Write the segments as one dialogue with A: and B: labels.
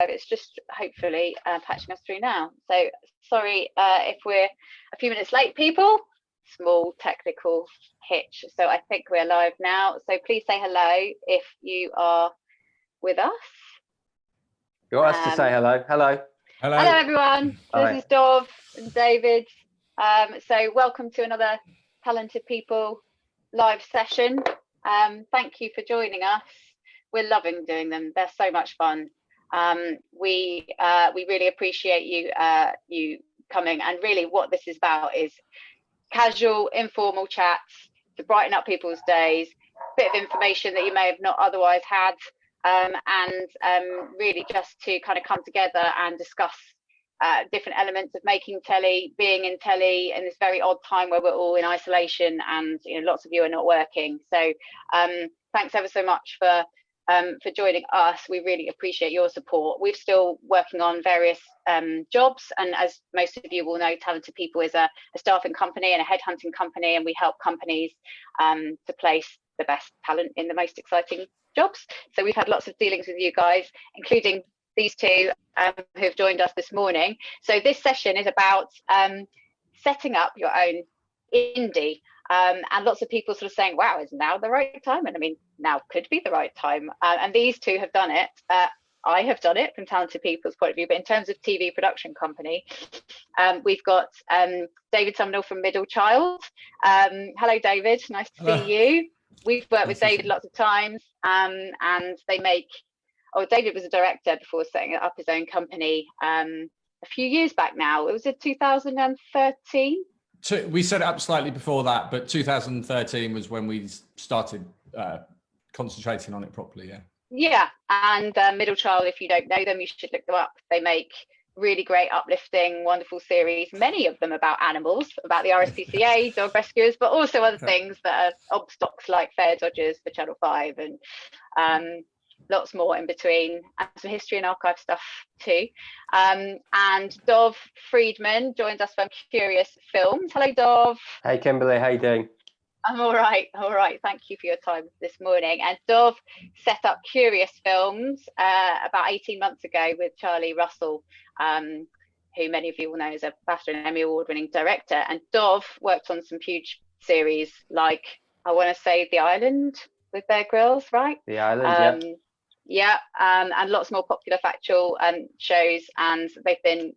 A: It's just hopefully patching us through now. So sorry if we're a few minutes late, people. Small technical hitch. So I think we're live now. So please say hello if you are with us.
B: You want us to say hello? Hello.
A: Hello, everyone.
B: Hi.
A: This is Dov and David. So welcome to another Talented People live session. Thank you for joining us. We're loving doing them. They're so much fun. We really appreciate you coming, and really what this is about is casual, informal chats to brighten up people's days, bit of information that you may have not otherwise had, and really just to kind of come together and discuss different elements of making telly, being in telly in this very odd time where we're all in isolation and lots of you are not working. So thanks ever so much for joining us. We really appreciate your support. We're still working on various jobs, and as most of you will know, Talented People is a staffing company and a headhunting company, and we help companies to place the best talent in the most exciting jobs. So we've had lots of dealings with you guys, including these two who have joined us this morning. So this session is about setting up your own indie. And lots of people sort of saying, wow, is now the right time? And I mean, now could be the right time. And these two have done it. I have done it from Talented People's point of view, but in terms of TV production company, we've got David Sumnall from MiddleChild. Hello, David. Nice to see you. We've worked with David lots of times, and they make, David was a director before setting up his own company a few years back now. It was in 2013.
C: We set it up slightly before that, but 2013 was when we started concentrating on it properly.
A: Yeah, and MiddleChild, if you don't know them, you should look them up. They make really great, uplifting, wonderful series, many of them about animals, about the RSPCA, dog rescuers, but also other things that are obstocks like Fair Dodgers for Channel 5 and lots more in between, and some history and archive stuff too. And Dov Freedman joins us from Curious Films. Hello, Dov.
B: Hey, Kimberly, how you doing?
A: I'm all right. Thank you for your time this morning. And Dov set up Curious Films about 18 months ago with Charlie Russell, who many of you will know is a BAFTA and Emmy award-winning director. And Dov worked on some huge series like, I want to say, The Island with Bear Grylls, right?
B: The Island,
A: and lots more popular factual shows, and they've been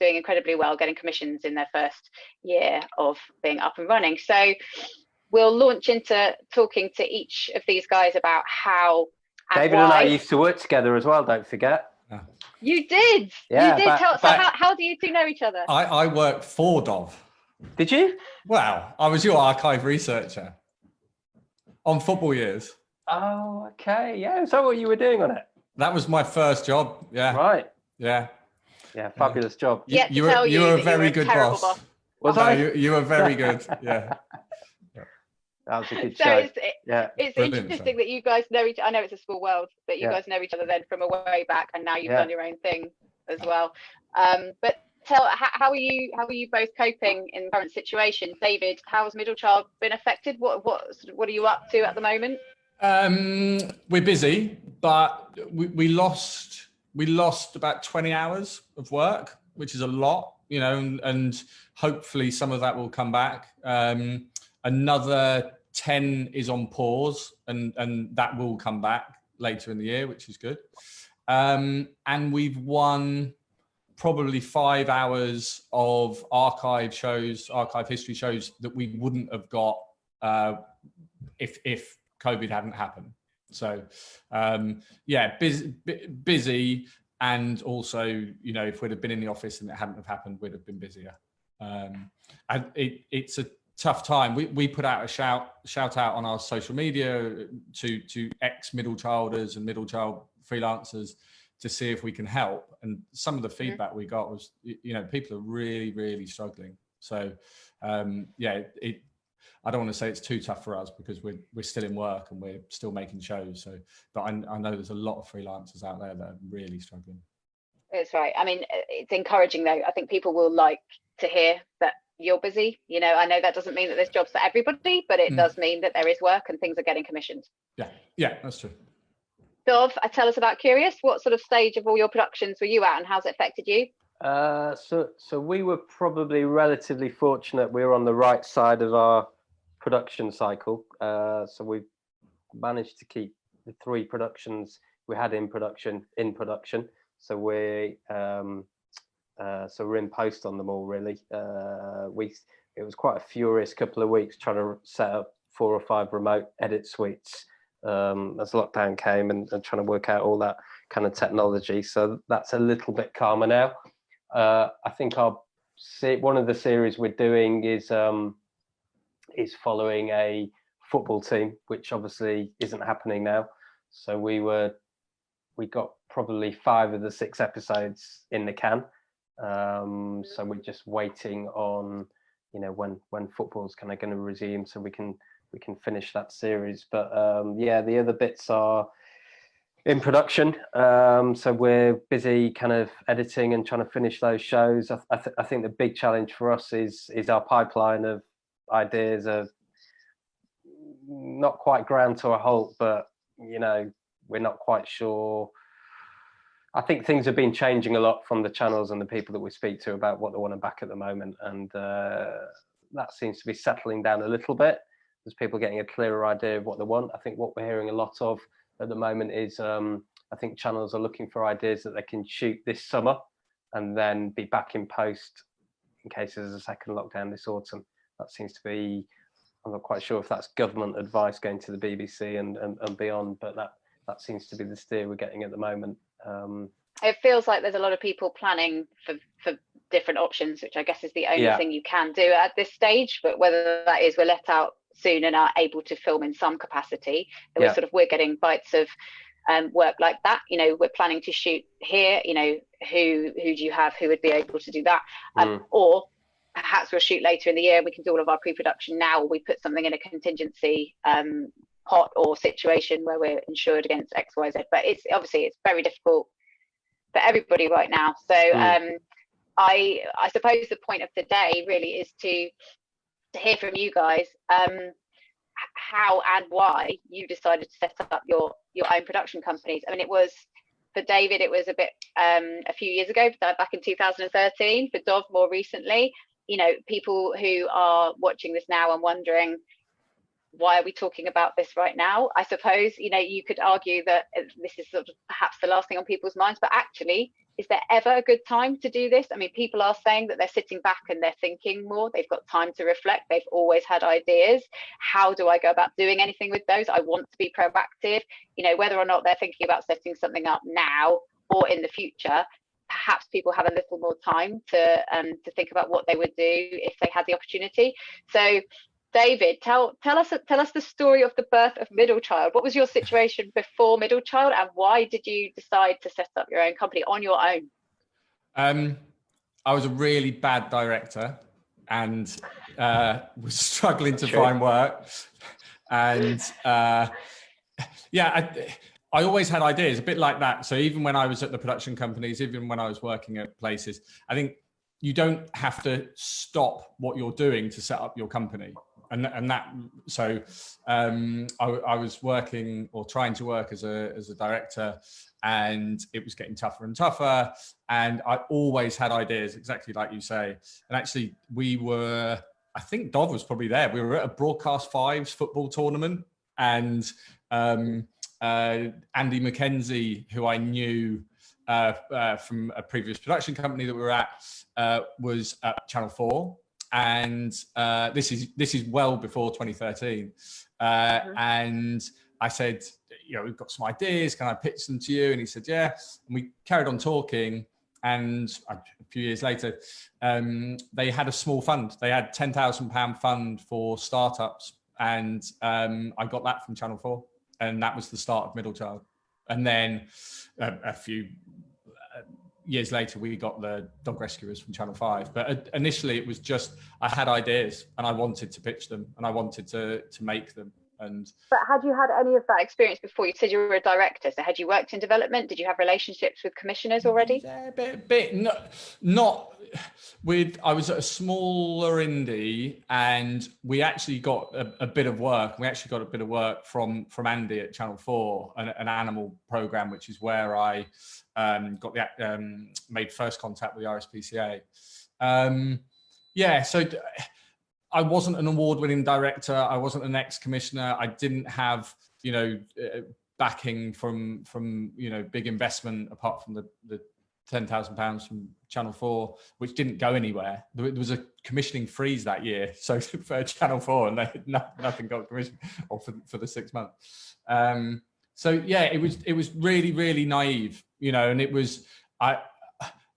A: doing incredibly well, getting commissions in their first year of being up and running. So we'll launch into talking to each of these guys about how
B: David and I used to work together as well, don't forget.
A: You did.
B: Yeah,
A: you did. So how do you two know each other?
C: I worked for Dov.
B: Did you?
C: Well, I was your archive researcher on Football Years.
B: Oh, okay. Yeah. Is that what you were doing on it?
C: That was my first job. Yeah.
B: Right.
C: Yeah.
B: Yeah. Fabulous job.
C: You were a very good boss.
B: Was I?
C: You were very good. Yeah.
B: That was a good show.
A: It's interesting that you guys know each. I know it's a small world, but you guys know each other then from a way back, and now you've done your own thing as well. But how are you both coping in the current situation? David, how has MiddleChild been affected? What are you up to at the moment?
C: We're busy, but we lost about 20 hours of work, which is a lot, and hopefully some of that will come back. Another 10 is on pause, and that will come back later in the year, which is good. And we've won probably 5 hours of archive history shows that we wouldn't have got if COVID hadn't happened. So busy, and also if we'd have been in the office and it hadn't have happened, we'd have been busier. And it's a tough time. We put out a shout out on our social media to ex MiddleChilders and MiddleChild freelancers to see if we can help, and some of the feedback we got was people are really, really struggling. So I don't want to say it's too tough for us because we're still in work and we're still making shows. So, but I know there's a lot of freelancers out there that are really struggling.
A: It's right. I mean, it's encouraging though. I think people will like to hear that you're busy. I know that doesn't mean that there's jobs for everybody, but it does mean that there is work and things are getting commissioned.
C: Yeah, that's true.
A: Dov, tell us about Curious. What sort of stage of all your productions were you at, and how's it affected you?
B: So we were probably relatively fortunate. We were on the right side of our production cycle. So we managed to keep the 3 productions we had in production. So we're in post on them all, really. It was quite a furious couple of weeks trying to set up 4 or 5 remote edit suites as lockdown came, and trying to work out all that kind of technology. So that's a little bit calmer now. I think one of the series we're doing is following a football team, which obviously isn't happening now. So we got probably 5 of the 6 episodes in the can. So we're just waiting on, when football's kind of going to resume, so we can finish that series. But the other bits are in production. So we're busy kind of editing and trying to finish those shows. I think the big challenge for us is our pipeline of ideas are not quite ground to a halt, but we're not quite sure. I think things have been changing a lot from the channels and the people that we speak to about what they want to back at the moment, and that seems to be settling down a little bit. There's people getting a clearer idea of what they want. I think what we're hearing a lot of at the moment is I think channels are looking for ideas that they can shoot this summer and then be back in post in case there's a second lockdown this autumn. That seems to be, I'm not quite sure if that's government advice going to the BBC and beyond, but that seems to be the steer we're getting at the moment.
A: It feels like there's a lot of people planning for different options, which I guess is the only thing you can do at this stage. But whether that is we're let out soon and are able to film in some capacity, we're getting bites of work like that. We're planning to shoot here. Who do you have who would be able to do that? Or perhaps we'll shoot later in the year. We can do all of our pre-production now. Or we put something in a contingency pot or situation where we're insured against X, Y, Z. But it's very difficult for everybody right now. So I suppose the point of the day really is to hear from you guys how and why you decided to set up your own production companies. I mean, it was for David, it was a bit a few years ago, back in 2013. For Dov, more recently. People who are watching this now and wondering, why are we talking about this right now? I suppose, you could argue that this is sort of perhaps the last thing on people's minds, but actually, is there ever a good time to do this? I mean, people are saying that they're sitting back and they're thinking more. They've got time to reflect. They've always had ideas. How do I go about doing anything with those? I want to be proactive. Whether or not they're thinking about setting something up now or in the future, perhaps people have a little more time to think about what they would do if they had the opportunity. So, David, tell us the story of the birth of MiddleChild. What was your situation before MiddleChild, and why did you decide to set up your own company on your own?
C: I was a really bad director and was struggling to find work. And I always had ideas, a bit like that. So even when I was at the production companies, even when I was working at places, I think you don't have to stop what you're doing to set up your company. And that, so I was working or trying to work as a director, and it was getting tougher and tougher. And I always had ideas, exactly like you say. And actually, I think Dov was probably there. We were at a Broadcast Fives football tournament, and Andy McKenzie, who I knew from a previous production company that we were at, was at Channel 4. And this is well before 2013. And I said, we've got some ideas. Can I pitch them to you? And he said, yeah. And we carried on talking. And a few years later, they had a small fund. They had £10,000 fund for startups. And I got that from Channel 4. And that was the start of MiddleChild. And then a few years later, we got the Dog Rescuers from Channel 5. But initially, it was just, I had ideas and I wanted to pitch them and I wanted to make them. And
A: but had you had any of that experience before? You said you were a director, so had you worked in development? Did you have relationships with commissioners already?
C: Yeah, bit not with. I was at a smaller indie, and we actually got a bit of work. We actually got a bit of work from Andy at Channel 4, an animal program, which is where I got the made first contact with the RSPCA. Yeah, so I wasn't an award-winning director. I wasn't an ex-commissioner. I didn't have, backing from big investment apart from the £10,000 from Channel 4, which didn't go anywhere. There was a commissioning freeze that year, so for Channel 4, and nothing got commissioned, or for the 6 months. So yeah, it was really, really naive, and it was I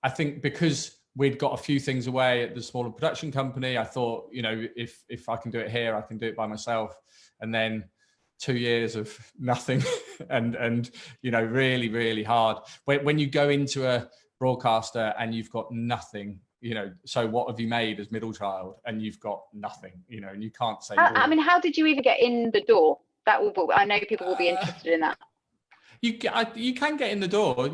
C: think because we'd got a few things away at the smaller production company, I thought, if I can do it here, I can do it by myself. And then 2 years of nothing and really, really hard. When you go into a broadcaster and you've got nothing, so what have you made as MiddleChild, and you've got nothing, and you can't say.
A: I mean, how did you even get in the door? I know people will be interested in that.
C: You can get in the door.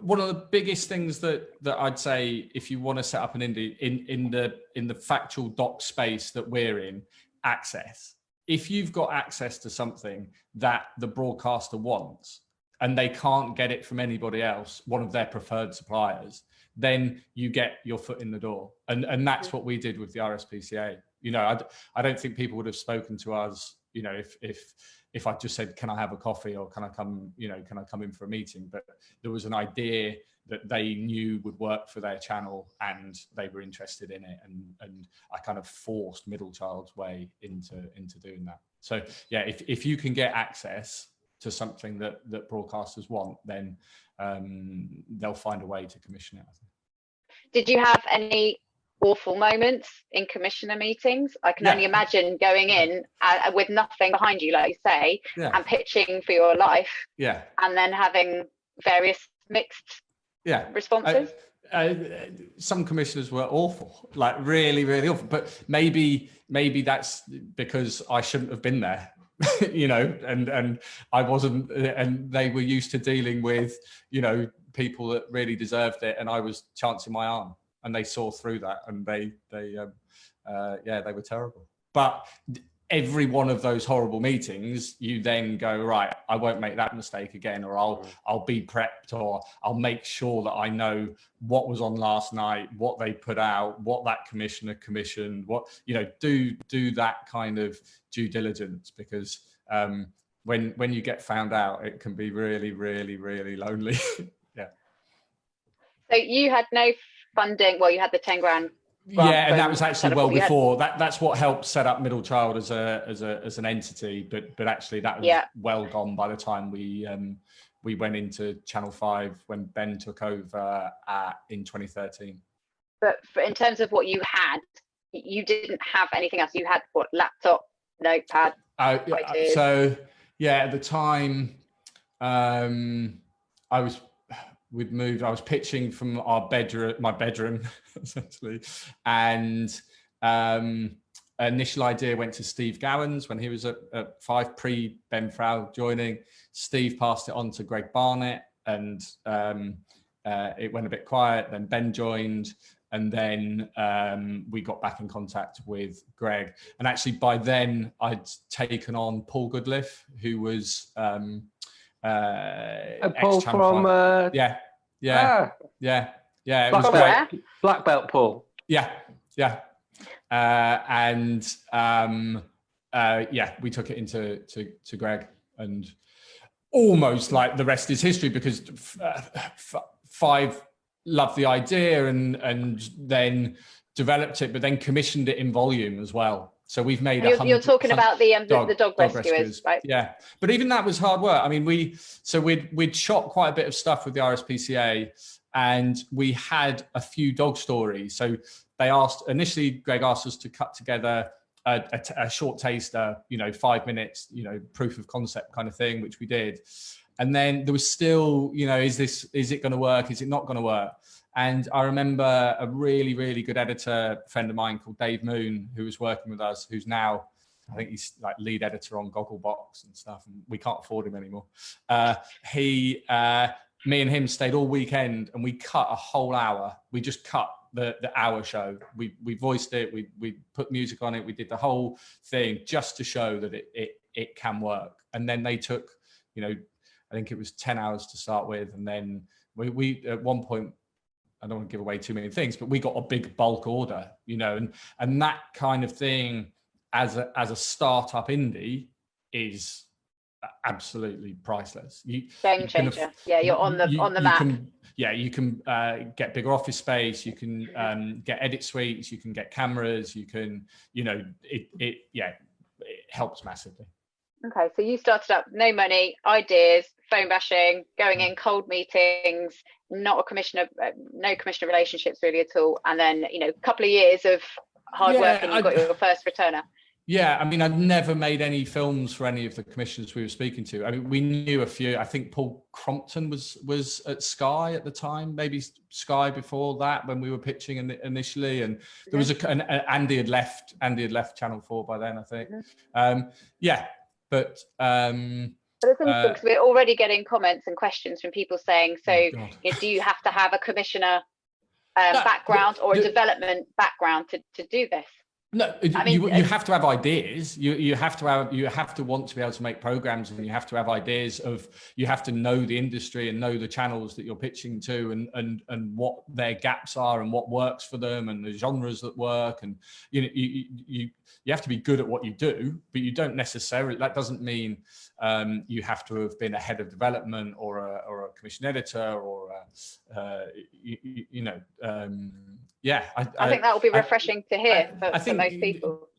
C: One of the biggest things that I'd say, if you want to set up an indie in the factual doc space that we're in, access. If you've got access to something that the broadcaster wants and they can't get it from anybody else, one of their preferred suppliers, then you get your foot in the door. And that's what we did with the RSPCA. I don't think people would have spoken to us, if I just said, can I have a coffee, or can I come in for a meeting? But there was an idea that they knew would work for their channel, and they were interested in it. And I kind of forced MiddleChild's way into doing that. So yeah, if you can get access to something that broadcasters want, then they'll find a way to commission it, I think.
A: Did you have any awful moments in commissioner meetings? I can only imagine going in with nothing behind you, like you say, and pitching for your life, and then having various mixed responses.
C: Some commissioners were awful, like really, really awful, but maybe that's because I shouldn't have been there. And I wasn't, and they were used to dealing with people that really deserved it, and I was chancing my arm. And they saw through that, and they were terrible. But every one of those horrible meetings, you then go, right, I won't make that mistake again, or I'll be prepped, or I'll make sure that I know what was on last night, what they put out, what that commissioner commissioned, what do that kind of due diligence, because when you get found out, it can be really, really, really lonely.
A: So you had no funding. Well, you had the 10 grand.
C: And that was actually well before. That's what helped set up MiddleChild as an entity. But actually, that was well gone by the time we went into Channel 5 when Ben took over in 2013.
A: But in terms of what you had, you didn't have anything else. You had what? Laptop, notepad.
C: So at the time, we'd moved. I was pitching from my bedroom, essentially, and initial idea went to Steve Gowans when he was at 5, pre Ben Frau joining. Steve passed it on to Greg Barnett, and it went a bit quiet. Then Ben joined, and then we got back in contact with Greg. And actually, by then, I'd taken on Paul Goodliff, who was
B: Paul from
C: it
B: was great. Black belt Paul.
C: We took it to Greg, and almost like the rest is history, because 5 loved the idea and then developed it, but then commissioned it in volume as well. So we've made
A: you're talking about the dog rescuers, right?
C: Yeah, but even that was hard work. I mean, we'd shot quite a bit of stuff with the RSPCA, and we had a few dog stories. So they initially Greg asked us to cut together a short taster, 5 minutes, proof of concept kind of thing, which we did. And then there was still, is it going to work? Is it not going to work? And I remember a really, really good editor friend of mine called Dave Moon, who was working with us, who's now I think he's like lead editor on Gogglebox and stuff, and we can't afford him anymore. Me and him stayed all weekend, and we cut a whole hour. We just cut the hour show. We voiced it. We put music on it. We did the whole thing just to show that it can work. And then they took, I think it was 10 hours to start with, and then we at one point, I don't want to give away too many things, but we got a big bulk order, and that kind of thing as a startup indie is absolutely priceless.
A: Game changer. You're on the map.
C: You can get bigger office space. You can get edit suites. You can get cameras. You can, it helps massively.
A: Okay, so you started up, no money, ideas, phone bashing, going in cold meetings, no commissioner relationships really at all, and then a couple of years of hard work, and you got your first returner.
C: Yeah, I mean, I'd never made any films for any of the commissioners we were speaking to. I mean, we knew a few. I think Paul Crompton was at Sky at the time, maybe Sky before that when we were pitching initially. And there was Andy had left Channel 4 by then, I think. But
A: it's interesting because we're already getting comments and questions from people saying, so do you have to have a commissioner background or a development background to do this?
C: No, you have to have ideas. You have to want to be able to make programs, and you have to have ideas you have to know the industry and know the channels that you're pitching to, and what their gaps are and what works for them and the genres that work. And you have to be good at what you do, but you don't necessarily. That doesn't mean you have to have been a head of development or a commission editor or I
A: think that will be refreshing to hear for most people.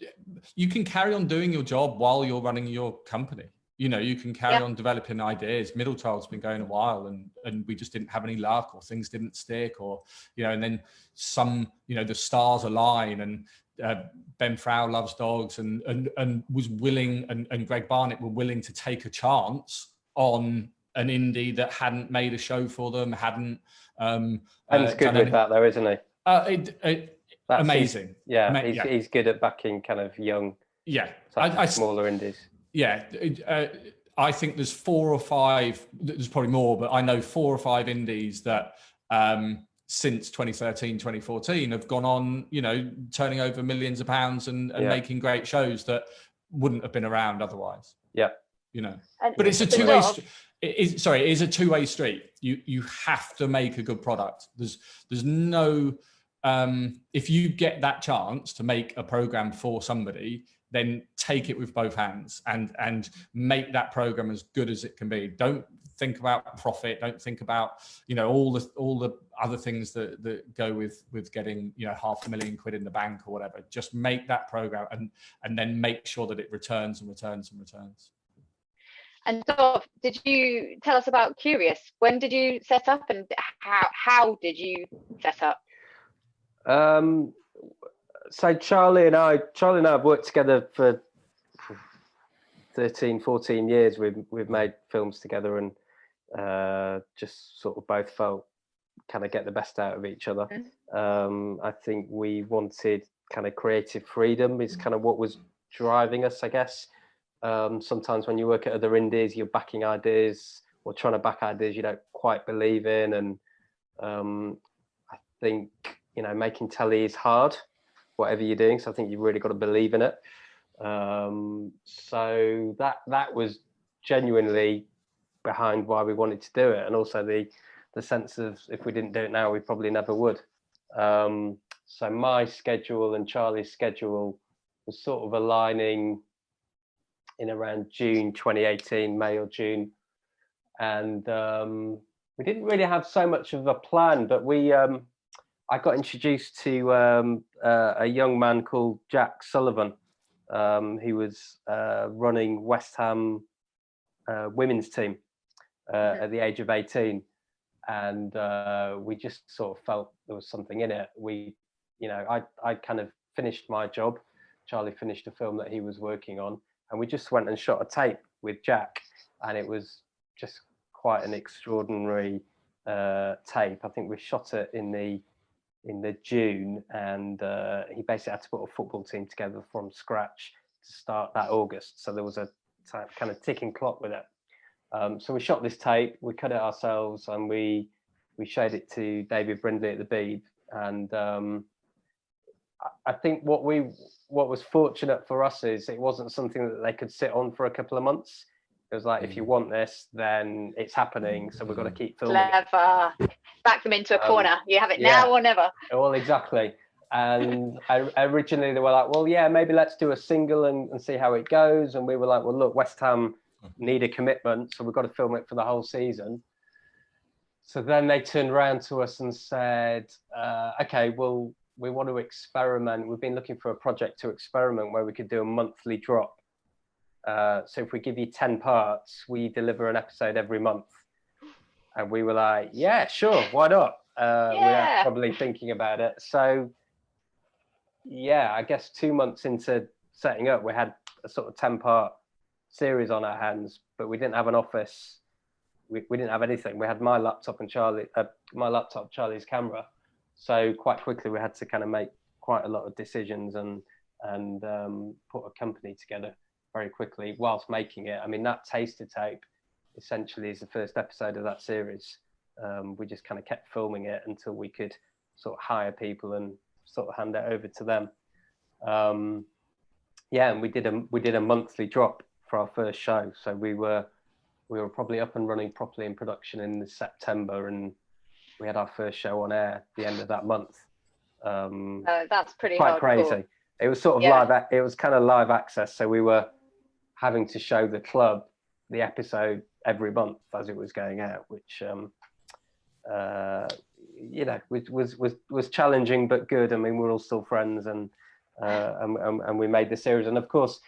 C: You can carry on doing your job while you're running your company. You can carry on developing ideas. MiddleChild's been going a while, and we just didn't have any luck, or things didn't stick, or and then the stars align, and Ben Frau loves dogs and was willing, and Greg Barnett were willing to take a chance on an indie that hadn't made a show for them, hadn't.
B: Ben's good with that, though, isn't he?
C: Amazing.
B: He's good at backing kind of young, smaller indies.
C: Yeah, I think there's 4 or 5. There's probably more, but I know 4 or 5 indies that since 2013, 2014 have gone on, turning over millions of pounds and making great shows that wouldn't have been around otherwise.
B: Yeah,
C: but it's a two-way. It is a two-way street. You have to make a good product. There's no. If you get that chance to make a program for somebody, then take it with both hands and make that program as good as it can be. Don't think about profit. Don't think about all the other things that go with getting £500,000 in the bank or whatever. Just make that program and then make sure that it returns and returns and returns.
A: And Dov, did you tell us about Curious? When did you set up, and how did you set up?
B: So Charlie and I have worked together for 13, 14 years. We've made films together, and just sort of both felt kind of get the best out of each other. I think we wanted kind of creative freedom is kind of what was driving us, I guess. Sometimes when you work at other indies, you're backing ideas or trying to back ideas you don't quite believe in, and I think making telly is hard, whatever you're doing. So I think you've really got to believe in it. So that was genuinely behind why we wanted to do it, and also the sense of if we didn't do it now, we probably never would. So my schedule and Charlie's schedule was sort of aligning in around June 2018, May or June, and we didn't really have so much of a plan, but I got introduced to a young man called Jack Sullivan, who was running West Ham women's team at the age of 18, and we just sort of felt there was something in it. I kind of finished my job. Charlie finished a film that he was working on, and we just went and shot a tape with Jack, and it was just quite an extraordinary tape. I think we shot it in the June, and he basically had to put a football team together from scratch to start that August. So there was a kind of ticking clock with it. So we shot this tape, we cut it ourselves, and we showed it to David Brindley at the Beeb. And I think what was fortunate for us is it wasn't something that they could sit on for a couple of months. It was like, if you want this, then it's happening. So we've got to keep filming.
A: Clever. Back them into a corner. You have it now or never.
B: Well, exactly. And originally they were like, well, yeah, maybe let's do a single and see how it goes. And we were like, well, look, West Ham need a commitment, so we've got to film it for the whole season. So then they turned around to us and said, okay, well, we want to experiment. We've been looking for a project to experiment where we could do a monthly drop. So if we give you 10 parts, we deliver an episode every month. And we were like, yeah, sure, why not? We were probably thinking about it. So yeah, I guess 2 months into setting up, we had a sort of 10-part series on our hands, but we didn't have an office. We didn't have anything. We had my laptop and Charlie's camera. So quite quickly we had to kind of make quite a lot of decisions and put a company together very quickly whilst making it. I mean, that taster tape essentially is the first episode of that series. We just kind of kept filming it until we could sort of hire people and sort of hand it over to them. And we did a monthly drop for our first show. So we were probably up and running properly in production in September, and we had our first show on air at the end of that month.
A: That's pretty
B: quite crazy. It was sort of live. It was kind of live access. So we were having to show the club the episode every month as it was going out, which was challenging but good. I mean, we're all still friends, and we made the series. And of course,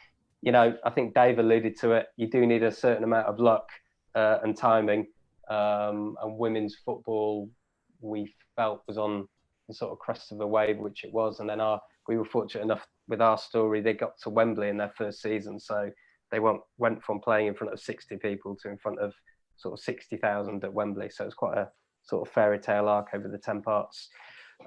B: I think Dave alluded to it. You do need a certain amount of luck and timing. And women's football, we felt, was on the sort of crest of the wave, which it was. And then we were fortunate enough with our story, they got to Wembley in their first season. So they went from playing in front of 60 people to in front of sort of 60,000 at Wembley. So it's quite a sort of fairy tale arc over the 10 parts.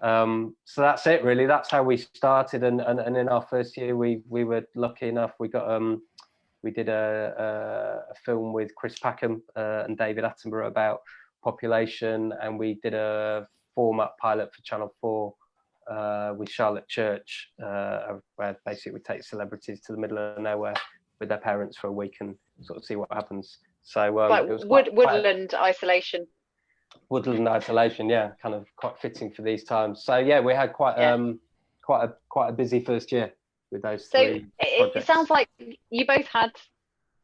B: So that's it, really. That's how we started. And in our first year, we were lucky enough. We did a film with Chris Packham and David Attenborough about population, and we did a format pilot for Channel 4 with Charlotte Church, where basically we take celebrities to the middle of nowhere with their parents for a week and sort of see what happens. So it was
A: woodland isolation.
B: Woodland isolation, yeah, kind of quite fitting for these times. So yeah, we had quite a busy first year with those three projects.
A: It sounds like you both had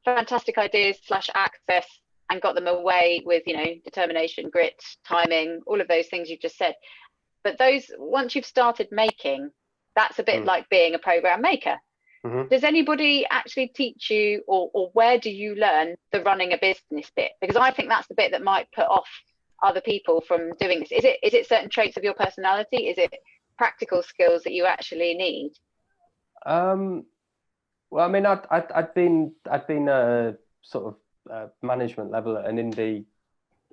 A: fantastic ideas / access and got them away with, determination, grit, timing, all of those things you've just said. But once you've started making, that's a bit like being a program maker. Mm-hmm. Does anybody actually teach you, or where do you learn the running a business bit? Because I think that's the bit that might put off other people from doing this. Is it certain traits of your personality? Is it practical skills that you actually need?
B: Well, I mean, I'd been a sort of management level at an indie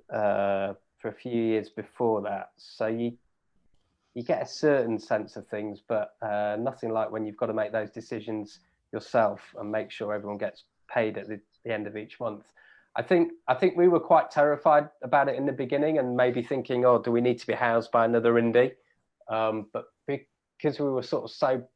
B: for a few years before that. So you get a certain sense of things, but nothing like when you've got to make those decisions yourself and make sure everyone gets paid at the end of each month. I think we were quite terrified about it in the beginning, and maybe thinking, oh, do we need to be housed by another indie? But because we were sort of so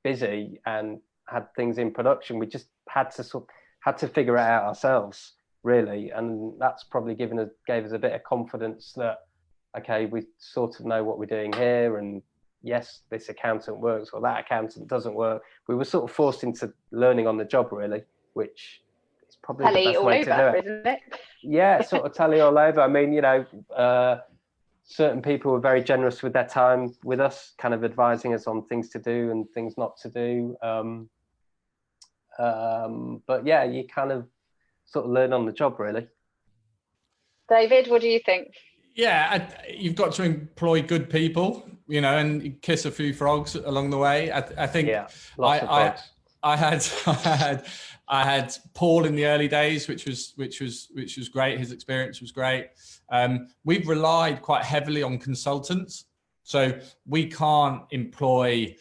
B: busy and had things in production, we just had to figure it out ourselves, really. And that's probably gave us a bit of confidence that, okay, we sort of know what we're doing here, and yes, this accountant works or that accountant doesn't work. We were sort of forced into learning on the job, really, which is probably the best way to do it.
A: Isn't it?
B: Yeah, sort of tally all over. I mean, certain people were very generous with their time with us, kind of advising us on things to do and things not to do. But yeah, you kind of sort of learn on the job, really.
A: David, what do you think?
C: Yeah, you've got to employ good people, and kiss a few frogs along the way. I think
B: lots of frogs.
C: I had Paul in the early days, which was great. His experience was great. We've relied quite heavily on consultants, so we can't employ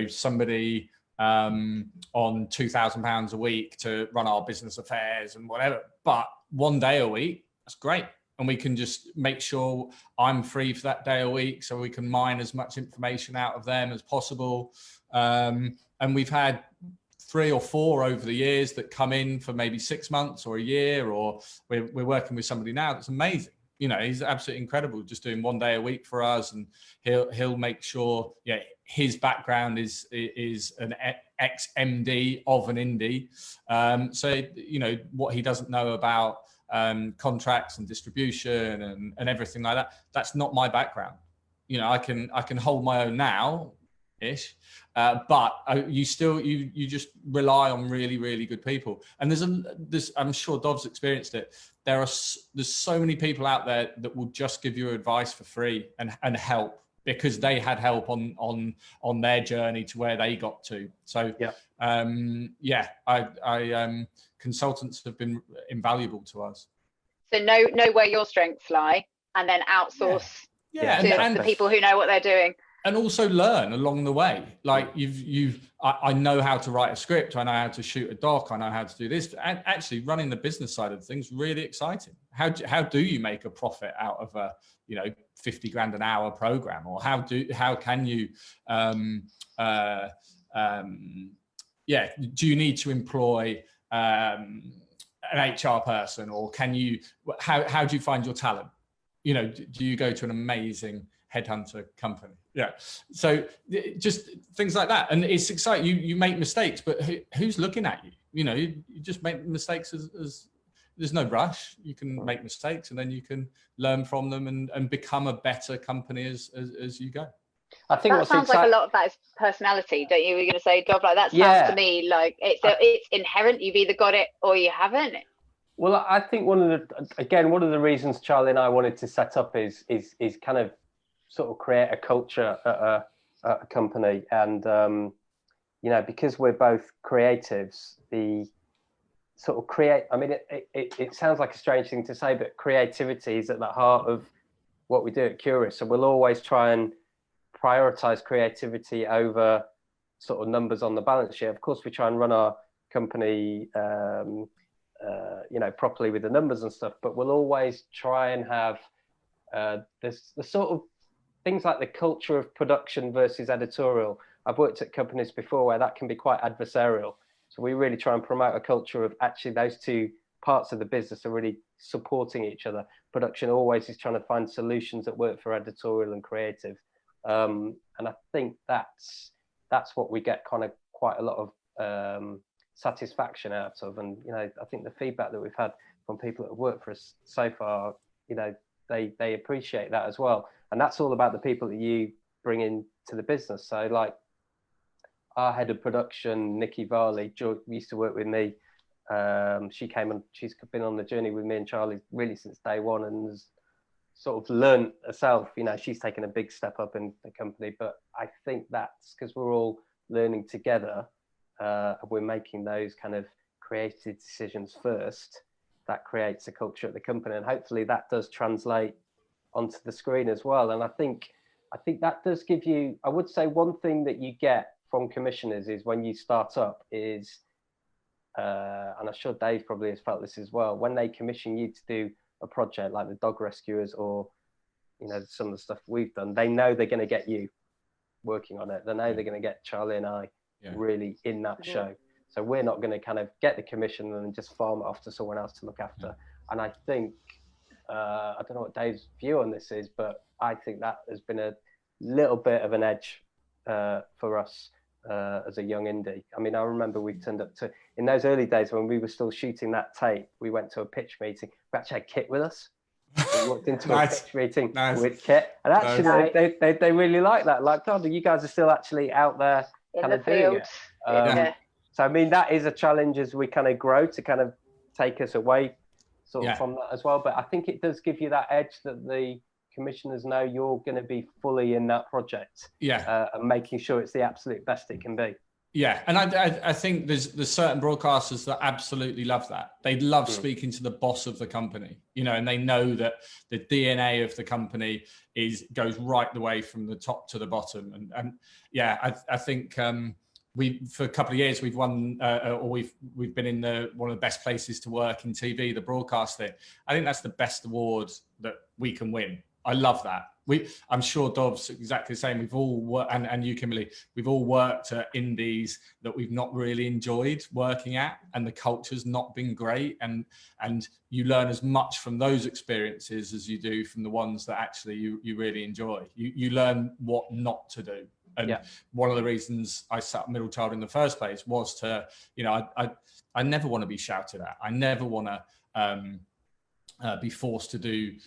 C: somebody on £2,000 a week to run our business affairs and whatever. But one day a week, that's great. And we can just make sure I'm free for that day a week, so we can mine as much information out of them as possible. And we've had 3 or 4 over the years that come in for maybe 6 months or a year, or we're working with somebody now that's amazing. You know, he's absolutely incredible, just doing 1 day a week for us, and he'll make sure, yeah, his background is an ex-MD of an indie. So, you know, what he doesn't know about contracts and distribution and everything like that, that's not my background. You know, I can hold my own now ish, but you just rely on really, really good people. And there's I'm sure Dov's experienced it. There's so many people out there that will just give you advice for free and help, because they had help on their journey to where they got to. So consultants have been invaluable to us.
A: So know where your strengths lie, and then outsource to the people who know what they're doing.
C: And also learn along the way. Like I know how to write a script, I know how to shoot a doc, I know how to do this. And actually running the business side of things, really exciting. How do you make a profit out of a, you know, 50 grand an hour program? Or how can you do you need to employ an HR person, or can you, how do you find your talent? You know, do you go to an amazing headhunter company? Yeah. So just things like that. And it's exciting. You make mistakes, but who's looking at you? You know, you just make mistakes as there's no rush. You can make mistakes, and then you can learn from them and become a better company as you go.
B: I think
A: that sounds like a lot of that is personality, don't you? We're going to say, Dov, like that sounds to me like it's inherent. You've either got it or you haven't.
B: Well, I think one of the reasons Charlie and I wanted to set up is kind of sort of create a culture at a company, and you know, because we're both creatives, the sort of I mean, it sounds like a strange thing to say, but creativity is at the heart of what we do at Curious. So we'll always try and prioritize creativity over sort of numbers on the balance sheet. Of course, we try and run our company you know, properly with the numbers and stuff, but we'll always try and have the sort of things like the culture of production versus editorial. I've worked at companies before where that can be quite adversarial. So we really try and promote a culture of actually those two parts of the business are really supporting each other. Production always is trying to find solutions that work for editorial and creative. And I think that's what we get kind of quite a lot of satisfaction out of. And, you know, I think the feedback that we've had from people that have worked for us so far, you know, they appreciate that as well. And that's all about the people that you bring into the business. So like our head of production, Nikki Varley, used to work with me. She came and she's been on the journey with me and Charlie really since day one, and has sort of learned herself. You know, she's taken a big step up in the company, but I think that's because we're all learning together. We're making those kind of creative decisions first. That creates a culture at the company, and hopefully that does translate onto the screen as well. And I think that does give you, I would say one thing that you get from commissioners is when you start up is, and I'm sure Dave probably has felt this as well, when they commission you to do a project like the Dog Rescuers or, you know, some of the stuff we've done, they know they're going to get you working on it. They know they're going to get Charlie and I really in that show. So we're not going to kind of get the commission and just farm it off to someone else to look after. And I think, I don't know what Dave's view on this is, but I think that has been a little bit of an edge for us as a young indie. I mean, I remember we turned up to, in those early days when we were still shooting that tape, we went to a pitch meeting. We actually had Kit with us. We walked into a pitch meeting with Kit, and actually they really like that. Like, God, you guys are still actually out there kind of doing it. So I mean, that is a challenge as we kind of grow to kind of take us away sort of from that as well. But I think it does give you that edge that the commissioners know you're going to be fully in that project, and making sure it's the absolute best it can be. Yeah, and I think there's certain broadcasters that absolutely love that. They love speaking to the boss of the company, you know, and they know that the DNA of the company goes right the way from the top to the bottom. And I think
C: for a couple of years we've won, or we've been in one of the best places to work in TV, the broadcast thing. I think that's the best award that we can win. I love that. I'm sure Dov's exactly the same. We've all worked, and you, Kimberly, we've all worked at indies that we've not really enjoyed working at, and the culture's not been great. And you learn as much from those experiences as you do from the ones that actually you really enjoy. You learn what not to do. And one of the reasons I set up MiddleChild in the first place was to, I never want to be shouted at. I never want to be forced to do,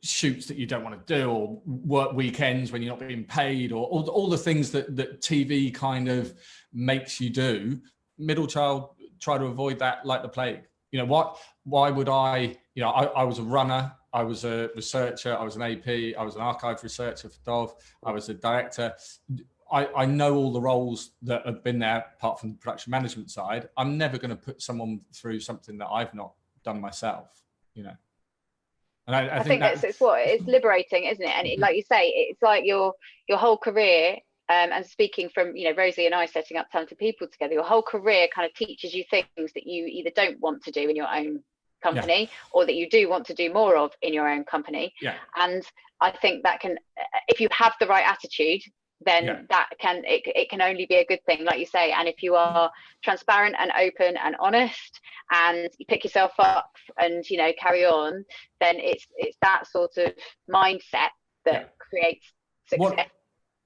C: shoots that you don't want to do, or work weekends when you're not being paid, or all the things that TV kind of makes you do. MiddleChild try to avoid that like the plague. Why would I was a runner, I was a researcher, I was an AP, I was an archive researcher for Dov, I was a director. I know all the roles that have been there apart from the production management side. I'm never going to put someone through something that I've not done myself, And I think
A: it's liberating, isn't it? And like you say, it's like your whole career, and speaking from, Rosie and I setting up Talented People together, your whole career kind of teaches you things that you either don't want to do in your own company, or that you do want to do more of in your own company. And I think that can, if you have the right attitude, then it can only be a good thing, like you say. And if you are transparent and open and honest, and you pick yourself up and carry on, then it's that sort of mindset that creates success.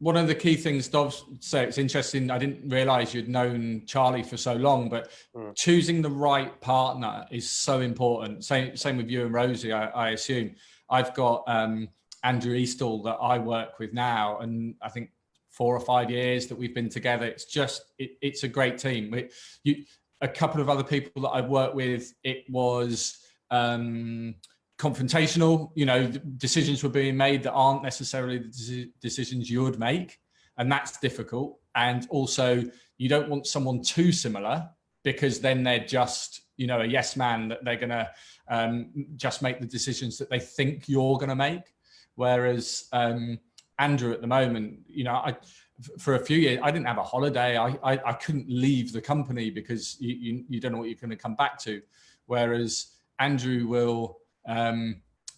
C: One of the key things Dov said, it's interesting, I didn't realize you'd known Charlie for so long, but choosing the right partner is so important. Same with you and Rosie, I assume. I've got Andrew Eastall that I work with now, and I think 4 or 5 years that we've been together. It's just, it's a great team. A couple of other people that I've worked with, it was confrontational, decisions were being made that aren't necessarily the decisions you would make. And that's difficult. And also you don't want someone too similar, because then they're just, a yes man, that they're going to just make the decisions that they think you're going to make. Whereas Andrew at the moment, for a few years, I didn't have a holiday. I couldn't leave the company because you don't know what you're going to come back to. Whereas Andrew will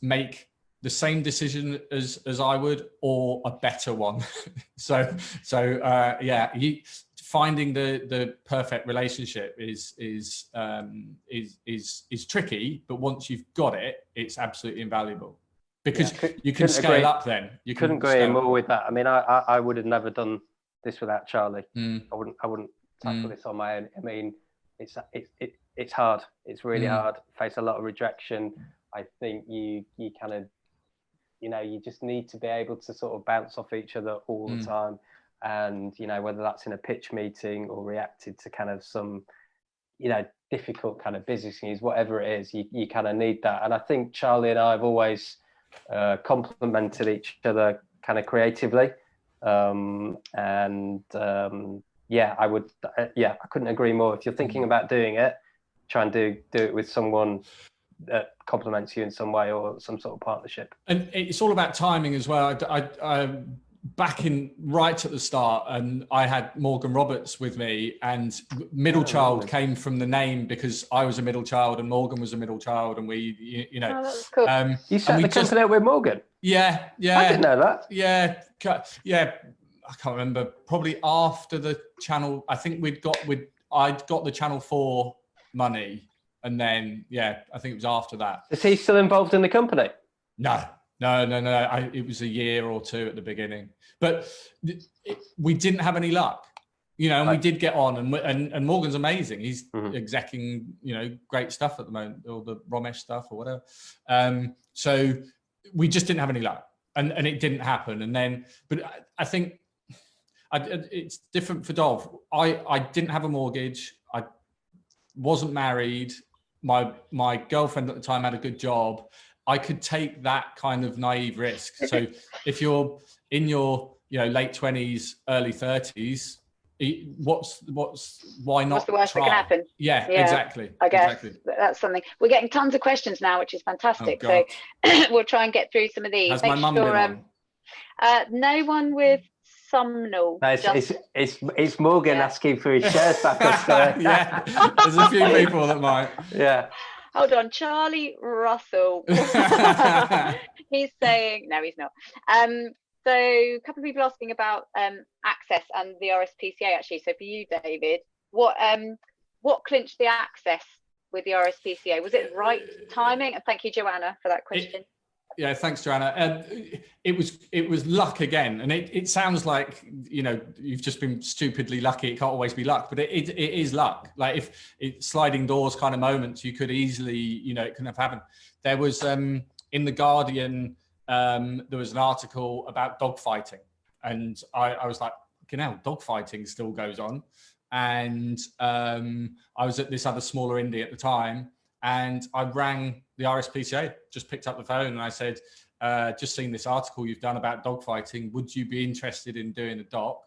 C: make the same decision as I would, or a better one. so finding the perfect relationship is tricky, but once you've got it, it's absolutely invaluable. Because you can scale up then. You
B: couldn't agree more with that. I mean, I would have never done this without Charlie. I wouldn't tackle this on my own. I mean, it's hard. It's really hard. Face a lot of rejection. I think you kind of, you just need to be able to sort of bounce off each other all the time. And, whether that's in a pitch meeting or reacted to kind of some, difficult kind of business news, whatever it is, you kind of need that. And I think Charlie and I have always complemented each other kind of creatively, I couldn't agree more. If you're thinking about doing it, try and do it with someone that complements you in some way, or some sort of partnership.
C: And it's all about timing as well. I back in right at the start, and I had Morgan Roberts with me, and MiddleChild came from the name because I was a middle child and Morgan was a middle child, and we,
A: Oh, that's cool.
B: You set the company up with Morgan?
C: Yeah.
B: I didn't know that.
C: Yeah. I can't remember. Probably after the channel. I think I'd got the Channel 4 money, and then I think it was after that.
B: Is he still involved in the company?
C: No. It was a year or two at the beginning, but we didn't have any luck, and we did get on, and Morgan's amazing. He's execing, great stuff at the moment, all the Romesh stuff or whatever. So we just didn't have any luck, and it didn't happen. And then, but I think it's different for Dov. I didn't have a mortgage. I wasn't married. My girlfriend at the time had a good job. I could take that kind of naive risk. So if you're in your late 20s, early 30s, why not?
A: What's the worst
C: try?
A: that can happen?
C: Yeah, exactly.
A: I guess that's something. We're getting tons of questions now, which is fantastic. So we'll try and get through some of these.
C: Has my mum been on?
A: No one with Sumnall.
B: No, it's Morgan asking for his shares back up there.
C: Yeah, there's a few people that might.
B: Yeah.
A: Hold on, Charlie Russell. He's saying, no, he's not. So a couple of people asking about access and the RSPCA actually. So for you, David, what clinched the access with the RSPCA? Was it right timing? And thank you, Joanna, for that question.
C: Yeah, thanks, Joanna. It was luck again, and it sounds like, you know, you've just been stupidly lucky. It can't always be luck, but it is luck. Like if it's sliding doors kind of moments, you could easily, you know, it couldn't have happened. There was in the Guardian, there was an article about dogfighting, and I was like, you know, dogfighting still goes on, and I was at this other smaller indie at the time. And I rang the RSPCA, just picked up the phone, and I said, just seen this article you've done about dogfighting. Would you be interested in doing a doc?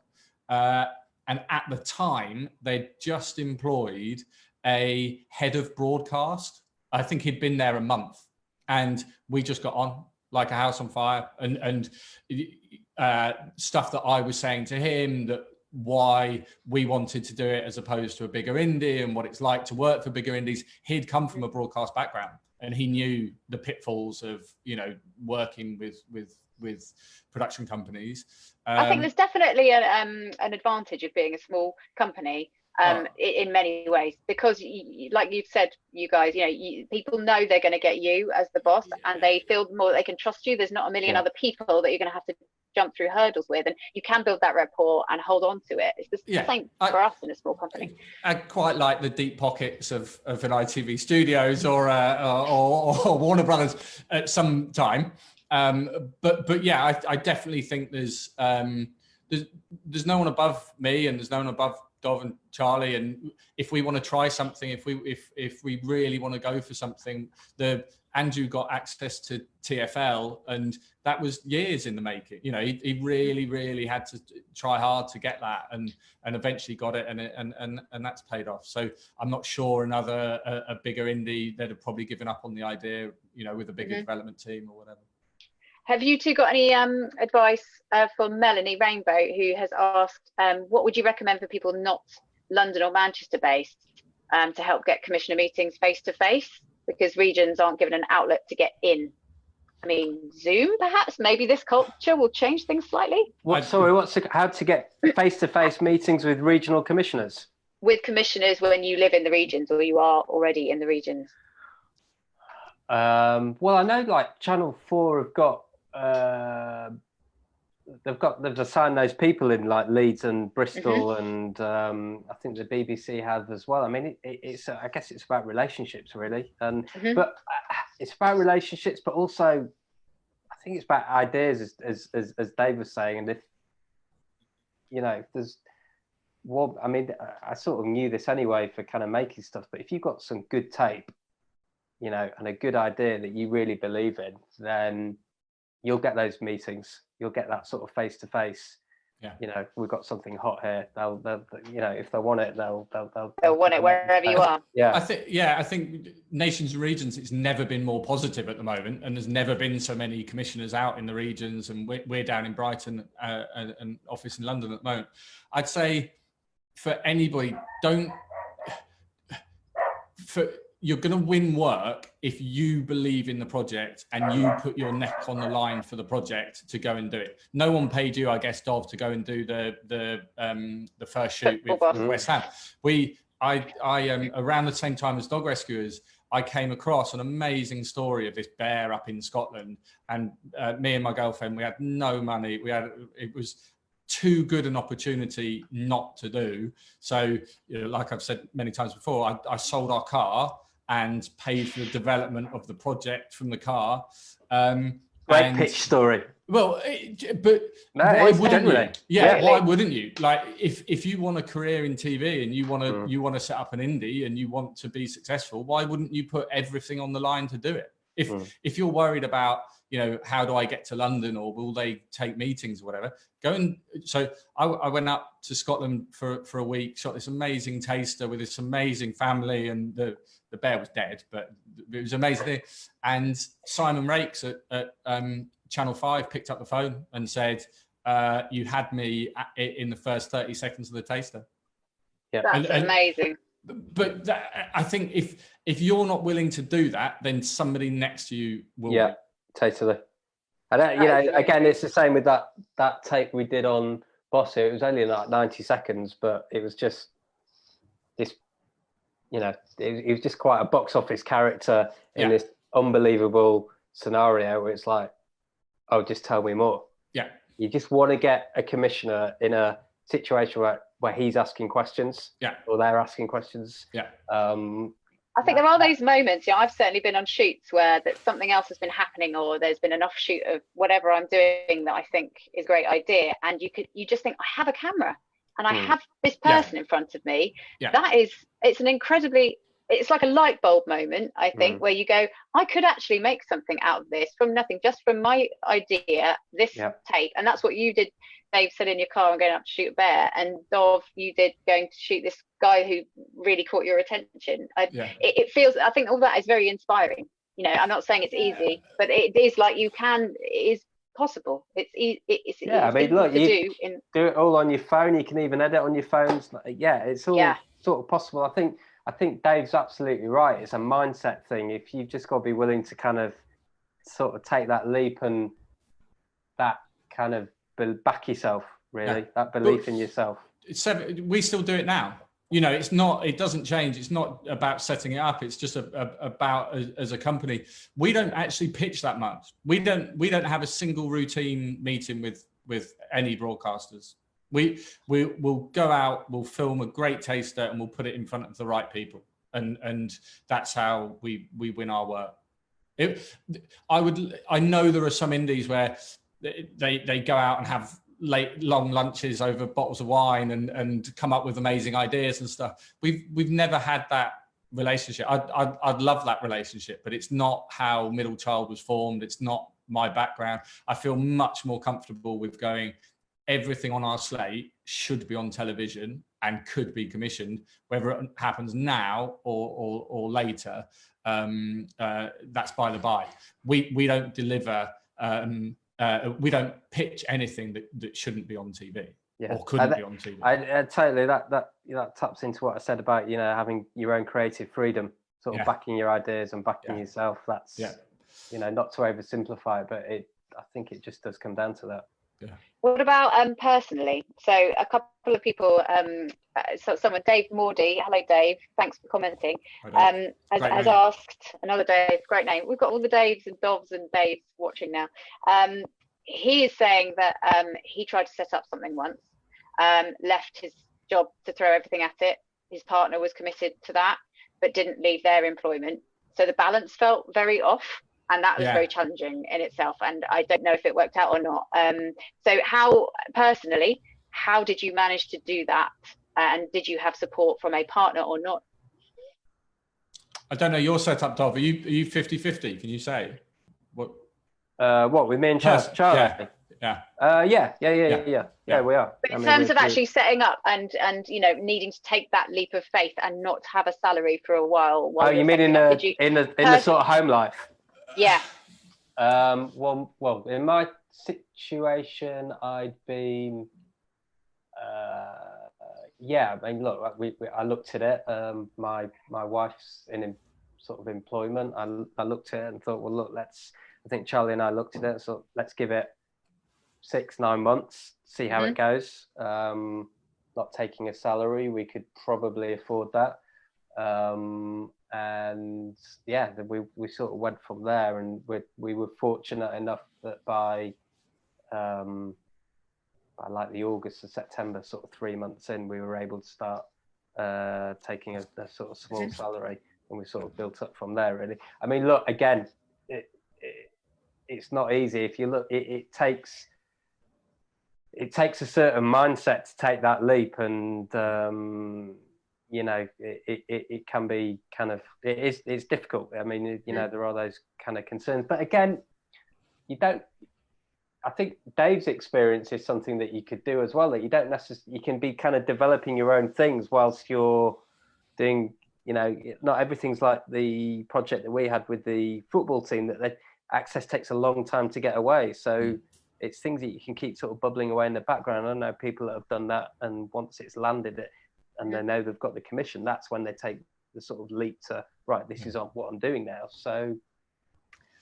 C: And at the time, they'd just employed a head of broadcast. I think he'd been there a month. And we just got on like a house on fire. And stuff that I was saying to him, that why we wanted to do it as opposed to a bigger indie, and what it's like to work for bigger indies. He'd come from a broadcast background, and he knew the pitfalls of, you know, working with production companies.
A: I think there's definitely an advantage of being a small company in many ways, because like you've said, you guys, you know, people know they're going to get you as the boss, and they feel more they can trust you. There's not a million other people that you're going to have to jump through hurdles with, and you can build that rapport and hold on to it. It's the same for us in a small company.
C: I quite like the deep pockets of an ITV Studios or Warner Brothers at some time. But yeah, I definitely think there's no one above me, and there's no one above Dov and Charlie. And if we want to try something, if we really want to go for something, Andrew got access to TFL, and that was years in the making. You know, he really had to try hard to get that, and eventually got it, and that's paid off. So I'm not sure a bigger indie, they'd have probably given up on the idea, you know, with a bigger development team or whatever.
A: Have you two got any advice for Melanie Rainbow, who has asked, what would you recommend for people not London or Manchester based to help get commissioner meetings face to face, because regions aren't given an outlet to get in? I mean, Zoom perhaps, maybe this culture will change things slightly.
B: How to get face to face meetings with regional commissioners? With commissioners
A: when you live in the regions, or you are already in the regions.
B: Well, I know like Channel 4 have got they've assigned those people in like Leeds and Bristol, and I think the BBC have as well. I mean, it's I guess it's about relationships really, and but it's about relationships, but also I think it's about ideas, as Dave was saying. And if you know, there's I mean, I sort of knew this anyway for kind of making stuff, but if you've got some good tape, you know, and a good idea that you really believe in, then you'll get those meetings. You'll get that sort of face to face. Yeah. You know, we've got something hot here. They'll you know, if they want it, they'll
A: want it wherever you are.
C: Yeah. I think nations and regions, it's never been more positive at the moment, and there's never been so many commissioners out in the regions, and we're down in Brighton, an office in London at the moment. I'd say for anybody, you're going to win work if you believe in the project and you put your neck on the line for the project to go and do it. No one paid you, I guess, Dov, to go and do the first shoot with West Ham. Around the same time as Dog Rescuers, I came across an amazing story of this bear up in Scotland, and me and my girlfriend, we had no money. It was too good an opportunity not to do. So, you know, like I've said many times before, I sold our car and paid for the development of the project from the car.
B: Great pitch story.
C: Well, but no, why wouldn't you? Yeah, why wouldn't you? Like, if you want a career in TV and you want to set up an indie and you want to be successful, why wouldn't you put everything on the line to do it? If you're worried about, you know, how do I get to London, or will they take meetings or whatever, so I went up to Scotland for a week, shot this amazing taster with this amazing family, and the bear was dead, but it was amazing. And Simon Rakes at Channel 5 picked up the phone and said, you had me in the first 30 seconds of the taster.
B: Yeah,
A: that's amazing.
C: But I think if you're not willing to do that, then somebody next to you will.
B: Yeah, totally. And you know, again, it's the same with that tape we did on Bossy. It was only like 90 seconds, but it was just this, you know, it was just quite a box office character in this unbelievable scenario where it's like, oh, just tell me more.
C: Yeah.
B: You just want to get a commissioner in a situation where he's asking questions, or they're asking questions.
A: I think there are those moments. I've certainly been on shoots where that something else has been happening, or there's been an offshoot of whatever I'm doing that I think is a great idea, and you just think, I have a camera and I have this person in front of me. It's like a light bulb moment, I think, where you go, I could actually make something out of this from nothing, just from my idea, this tape. And that's what you did, Dave, said in your car and going up to shoot a bear, and Dov, you did going to shoot this guy who really caught your attention. It feels, I think all that is very inspiring. You know, I'm not saying it's easy, but it is like it is possible. It's
B: I mean, look,
A: you
B: do it all on your phone. You can even edit on your phones. It's all sort of possible. I think Dave's absolutely right. It's a mindset thing. If you've just got to be willing to kind of sort of take that leap and that kind of back yourself, really, that belief in yourself.
C: We still do it now. You know, it doesn't change. It's not about setting it up. It's just about as a company, we don't actually pitch that much. We don't have a single routine meeting with any broadcasters. We'll go out, we'll film a great taster, and we'll put it in front of the right people, and that's how we win our work. I know there are some indies where they go out and have long lunches over bottles of wine and come up with amazing ideas and stuff. We've never had that relationship. I'd love that relationship, but it's not how MiddleChild was formed. It's not my background. I feel much more comfortable with going, everything on our slate should be on television and could be commissioned, whether it happens now or later. That's by the by. We don't deliver. We don't pitch anything that shouldn't be on TV or couldn't be on TV.
B: I totally that taps into what I said about, you know, having your own creative freedom, sort of backing your ideas and backing yourself. That's you know, not to oversimplify it, but I think it just does come down to that.
C: Yeah.
A: What about personally? So a couple of people, someone, Dave Mordy, hello Dave, thanks for commenting, has asked, another Dave, great name. We've got all the Daves and Dovs and Daves watching now. He is saying that he tried to set up something once, left his job to throw everything at it. His partner was committed to that, but didn't leave their employment. So the balance felt very off. And that was very challenging in itself. And I don't know if it worked out or not. So how did you manage to do that? And did you have support from a partner or not?
C: I don't know your setup, Dov. Are you 50-50? Can you say? What
B: with me and Charlie? Yeah, we are.
A: But in terms of actually setting up and you know, needing to take that leap of faith and not have a salary for a while.
B: Oh, you mean in the sort of home life?
A: Yeah.
B: Well, in my situation, I'd been, I mean, look, I looked at it. My wife's in sort of employment. I looked at it and thought, well, look, I think Charlie and I looked at it, so let's give it 6-9 months, see how it goes. Not taking a salary, we could probably afford that. And we sort of went from there, and we were fortunate enough that by like the August or September, sort of 3 months in, we were able to start taking a sort of small salary, and we sort of built up from there, really. I mean, look, again, it's not easy. If you look, it takes a certain mindset to take that leap, and you know, it can be kind of, it's difficult. I mean, you know, there are those kind of concerns, but again, I think Dave's experience is something that you could do as well, that you don't necessarily, you can be kind of developing your own things whilst you're doing, you know, not everything's like the project that we had with the football team, that access takes a long time to get away. So it's things that you can keep sort of bubbling away in the background. I know people that have done that, and once it's landed it and they know they've got the commission, that's when they take the sort of leap to, right, this is what I'm doing now. So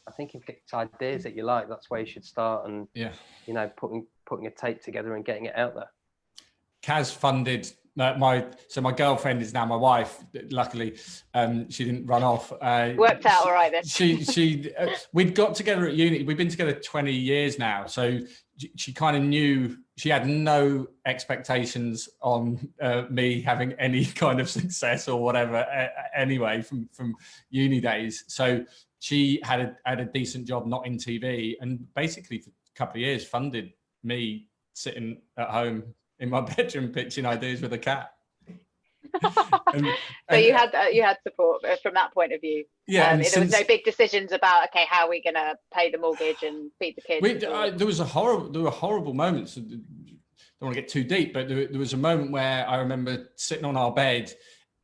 B: I think if it's ideas that you like, that's where you should start, and you know, putting a tape together and getting it out there. Kaz
C: funded my girlfriend is now my wife. Luckily, she didn't run off.
A: Worked out all right then.
C: She we'd got together at uni. We've been together 20 years now, so she kind of knew. She had no expectations on me having any kind of success or whatever. Anyway, from uni days, so she had a decent job, not in TV, and basically for a couple of years funded me sitting at home in my bedroom pitching ideas with a cat.
A: So you had support from that point of view.
C: Yeah,
A: there was no big decisions about, okay, how are we going to pay the mortgage and feed the kids.
C: There were horrible moments. Don't want to get too deep, but there was a moment where I remember sitting on our bed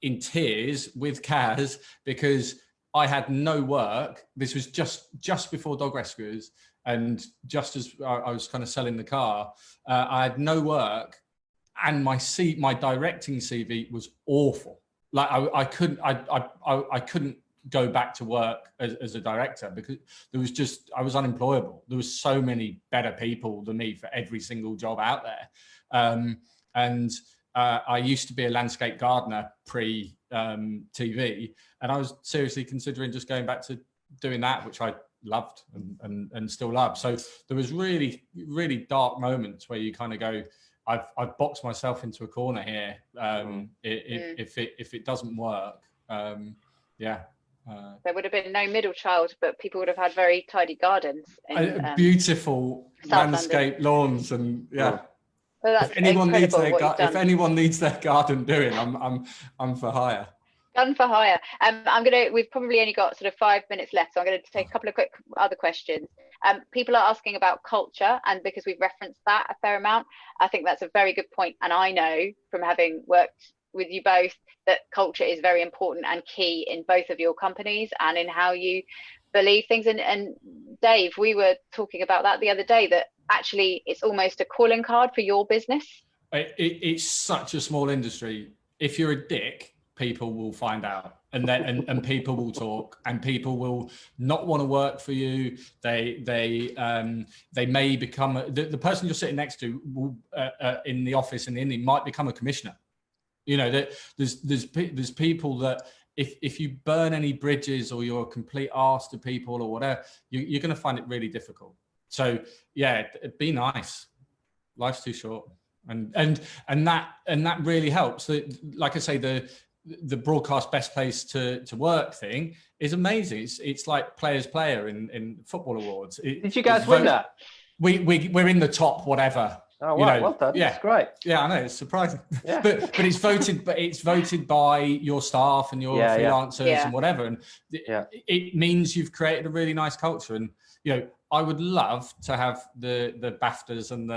C: in tears with Kaz because I had no work. This was just before Dog Rescuers, and just as I was kind of selling the car, I had no work, and my directing CV was awful. Like I couldn't go back to work as a director because I was unemployable. There was so many better people than me for every single job out there, and I used to be a landscape gardener pre TV, and I was seriously considering just going back to doing that, which I loved and still love. So there was really, really dark moments where you kind of go, I've boxed myself into a corner here. If it doesn't work, there
A: would have been no MiddleChild, but people would have had very tidy gardens in,
C: beautiful landscape lawns, and
A: Well,
C: if anyone needs their garden doing, I'm for hire.
A: Gun for hire. We've probably only got sort of 5 minutes left, so I'm going to take a couple of quick other questions. People are asking about culture, and because we've referenced that a fair amount, I think that's a very good point. And I know from having worked with you both that culture is very important and key in both of your companies and in how you believe things. And Dave, we were talking about that the other day, that actually it's almost a calling card for your business.
C: It's such a small industry. If you're a dick, people will find out, and people will talk, and people will not want to work for you. They may become the person you're sitting next to will, in the office in the Indy might become a commissioner. You know, that there's people that if you burn any bridges or you're a complete arse to people or whatever, you're going to find it really difficult. So yeah, be nice. Life's too short, and that really helps. Like I say, the broadcast best place to work thing is amazing. It's like player's player in football awards.
B: Did you guys win that?
C: We're in the top whatever.
B: Oh wow, well done. Yeah, that's great.
C: Yeah, I know, it's surprising. Yeah. but it's voted by your staff and your freelancers and whatever, and it means you've created a really nice culture. And you know, I would love to have the BAFTAs and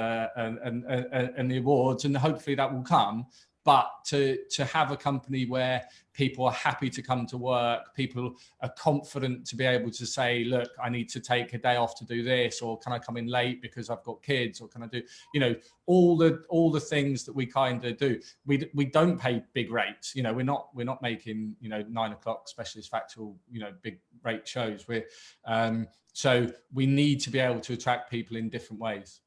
C: the awards, and hopefully that will come. But to have a company where people are happy to come to work, people are confident to be able to say, look, I need to take a day off to do this, or can I come in late because I've got kids, or can I do, you know, all the things that we kind of do. We don't pay big rates. You know, we're not making, you know, 9 o'clock specialist factual, you know, big rate shows. So we need to be able to attract people in different ways.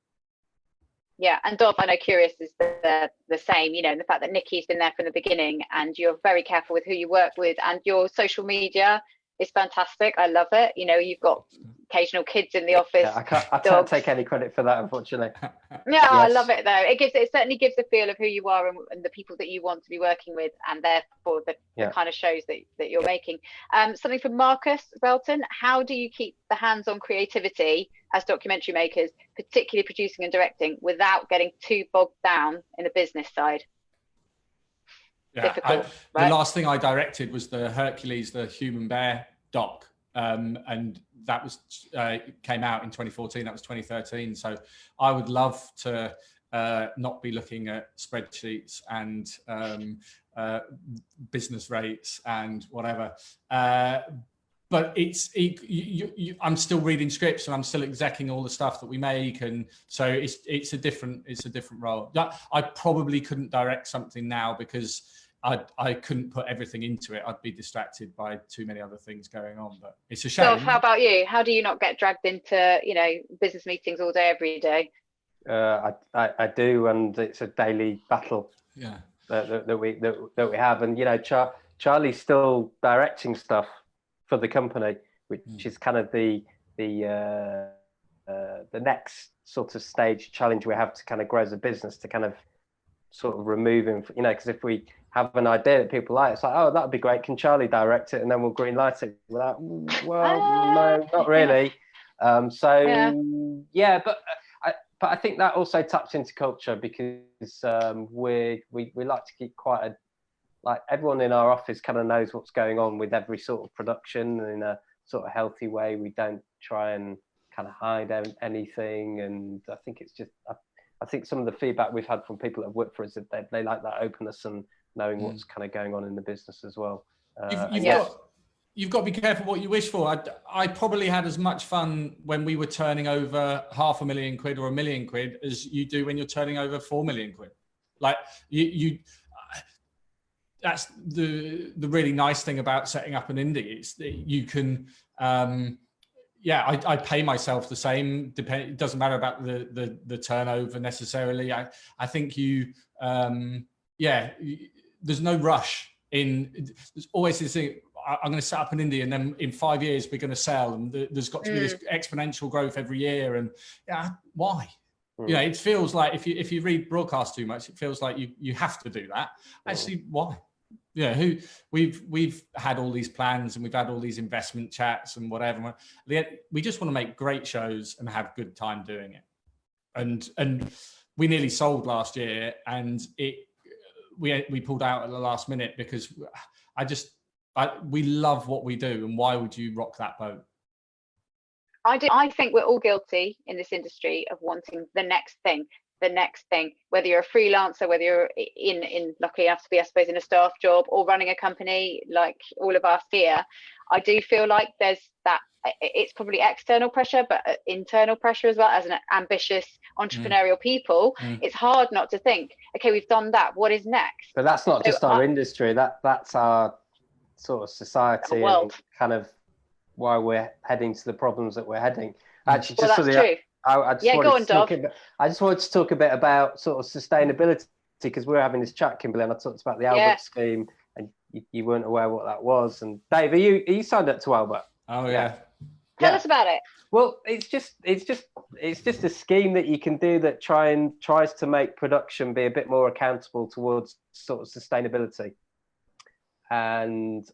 A: Yeah, and Dov, I know Curious is the same, you know, and the fact that Nikki's been there from the beginning, and you're very careful with who you work with, and your social media is fantastic. I love it. You know, you've got occasional kids in the office. Yeah,
B: I can't take any credit for that, unfortunately.
A: Yeah, yes. I love it though. It certainly gives a feel of who you are and the people that you want to be working with, and therefore the kind of shows that you're making. Something from Marcus Belton: how do you keep the hands-on creativity as documentary makers, particularly producing and directing, without getting too bogged down in the business side?
C: Yeah, right? The last thing I directed was the Hercules, the human bear doc, and that was came out in 2014. That was 2013. So I would love to not be looking at spreadsheets and business rates and whatever. but I'm still reading scripts and I'm still execing all the stuff that we make, and so it's a different role. I probably couldn't direct something now because I couldn't put everything into it. I'd be distracted by too many other things going on. But it's a shame.
A: Dov, how about you? How do you not get dragged into business meetings all day every day?
B: I do, and it's a daily battle.
C: Yeah.
B: That we have, and Charlie's still directing stuff for the company, which is kind of the next sort of stage challenge we have to kind of grow as a business, to kind of sort of remove him, because if we have an idea that people like, it's like, oh, that'd be great, can Charlie direct it, and then we'll green light it. Well, no, not really. But I think that also taps into culture, because we like to keep quite like everyone in our office kind of knows what's going on with every sort of production in a sort of healthy way. We don't try and kind of hide anything, and I think it's just I think some of the feedback we've had from people that have worked for us, that they like that openness and knowing what's kind of going on in the business as well.
C: You've got to be careful what you wish for. I probably had as much fun when we were turning over £500,000 or £1 million as you do when you're turning over £4 million. Like you that's the really nice thing about setting up an indie. It's that you can, I pay myself the same. It doesn't matter about the turnover necessarily. I think there's no rush in. There's always this thing. I'm going to set up an indie, and then in 5 years we're going to sell, and there's got to be this exponential growth every year. And why? It feels like if you read broadcast too much, it feels like you have to do that. Actually, why? We've had all these plans and we've had all these investment chats and whatever. We just want to make great shows and have good time doing it. And we nearly sold last year, and we pulled out at the last minute because we love what we do, and why would you rock that boat?
A: I think we're all guilty in this industry of wanting the next thing, whether you're a freelancer, whether you're in lucky enough to be, I suppose, in a staff job or running a company like all of us here. I do feel like there's that, it's probably external pressure, but internal pressure as well. As an ambitious entrepreneurial people, it's hard not to think, okay, we've done that, what is next?
B: But that's not just our industry, that's our sort of society, and kind of why we're heading to the problems that we're heading. Actually, just
A: that's true.
B: I just wanted to talk a bit about sort of sustainability, because we were having this chat, Kimberly, and I talked about the Albert scheme, and you weren't aware what that was. And Dave, are you signed up to Albert?
C: Oh yeah.
A: Tell us about it.
B: Well, it's just a scheme that you can do that tries to make production be a bit more accountable towards sort of sustainability. And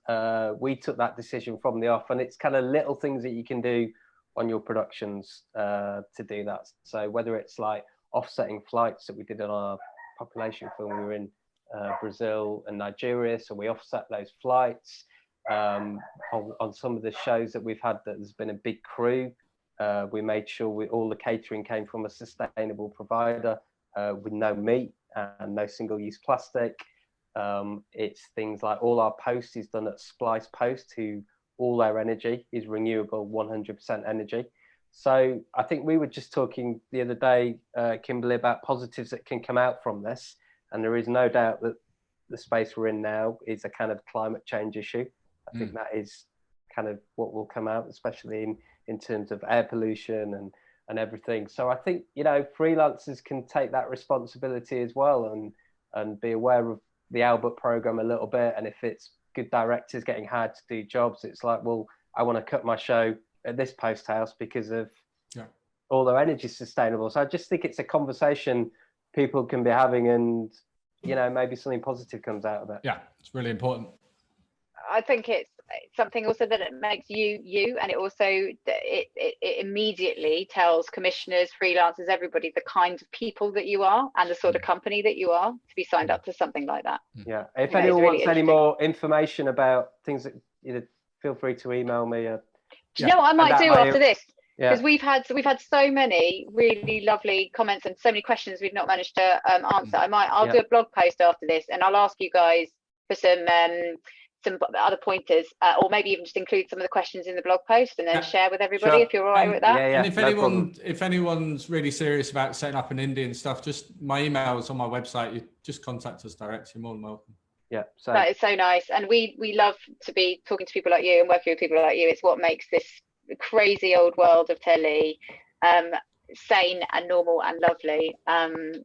B: we took that decision from the off, and it's kind of little things that you can do on your productions to do that. So whether it's like offsetting flights that we did on our population film, we were in Brazil and Nigeria, so we offset those flights. On some of the shows that we've had, that there's been a big crew, we made sure all the catering came from a sustainable provider with no meat and no single-use plastic. It's things like all our post is done at Splice Post, who all their energy is renewable, 100% energy. So I think we were just talking the other day, Kimberly, about positives that can come out from this. And there is no doubt that the space we're in now is a kind of climate change issue. I think that is kind of what will come out, especially in terms of air pollution and everything. So I think, freelancers can take that responsibility as well, and be aware of the Albert program a little bit. And if it's good directors getting hired to do jobs, it's like, well, I want to cut my show at this post house because of all their energy is sustainable. So I just think it's a conversation people can be having, and maybe something positive comes out of it.
C: Yeah, it's really important.
A: I think it's something also that it makes you, and it also it immediately tells commissioners, freelancers, everybody, the kind of people that you are and the sort of company that you are to be signed up to something like that.
B: Yeah. If anyone wants any more information about things, that feel free to email me.
A: Do you know what I might do after this? Because we've had so many really lovely comments and so many questions we've not managed to answer. I'll do a blog post after this, and I'll ask you guys for some other pointers, or maybe even just include some of the questions in the blog post and then share with everybody,
B: Sure.
A: if you're all right with that.
C: And if anyone's really serious about setting up an indie and stuff, just my email is on my website. You just contact us directly. You're more than welcome.
B: Yeah,
A: that is so nice, and we love to be talking to people like you and working with people like you. It's what makes this crazy old world of telly sane and normal and lovely.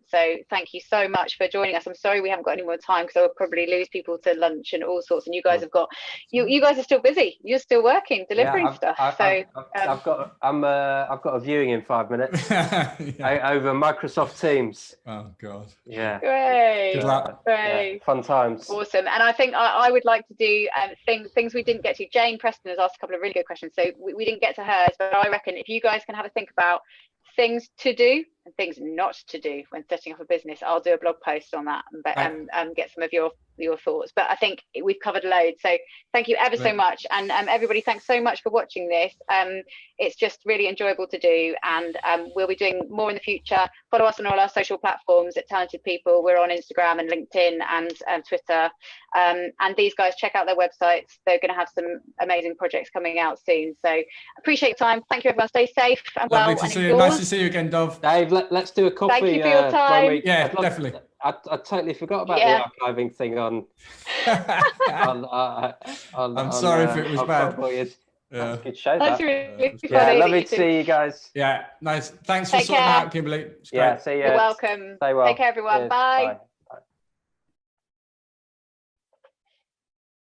A: So thank you so much for joining us. I'm sorry we haven't got any more time, because I'll probably lose people to lunch and all sorts, and you guys have got you guys are still busy, you're still working, delivering stuff. I've got
B: a viewing in 5 minutes over Microsoft Teams.
C: Oh god.
B: Yeah,
A: great.
C: Good luck.
A: Great.
B: Yeah, fun times.
A: Awesome. And I think I would like to do things we didn't get to. Jane Preston has asked a couple of really good questions, so we didn't get to hers, but I reckon if you guys can have a think about things to do and things not to do when setting up a business, I'll do a blog post on that and get some of your thoughts. But I think we've covered loads, so thank you ever so much. And everybody, thanks so much for watching this. It's just really enjoyable to do, and we'll be doing more in the future. Follow us on all our social platforms at Talented People. We're on Instagram and LinkedIn and Twitter, and these guys, check out their websites. They're going to have some amazing projects coming out soon. So appreciate your time. Thank you, everyone. Stay safe and well.
C: Nice to see you again, Dov.
B: Dave, let's do a coffee.
A: Thank you for your time.
C: Definitely.
B: I totally forgot about the archiving thing on.
C: I'm sorry if it was bad.
B: That was a good show.
A: That's really funny.
B: Lovely to see you guys.
C: Yeah, nice. Thanks for sorting out, Kimberly.
B: Yeah, see you.
A: You're welcome.
B: Stay well.
A: Take care, everyone.
B: Cheers.
A: Bye.
B: Bye.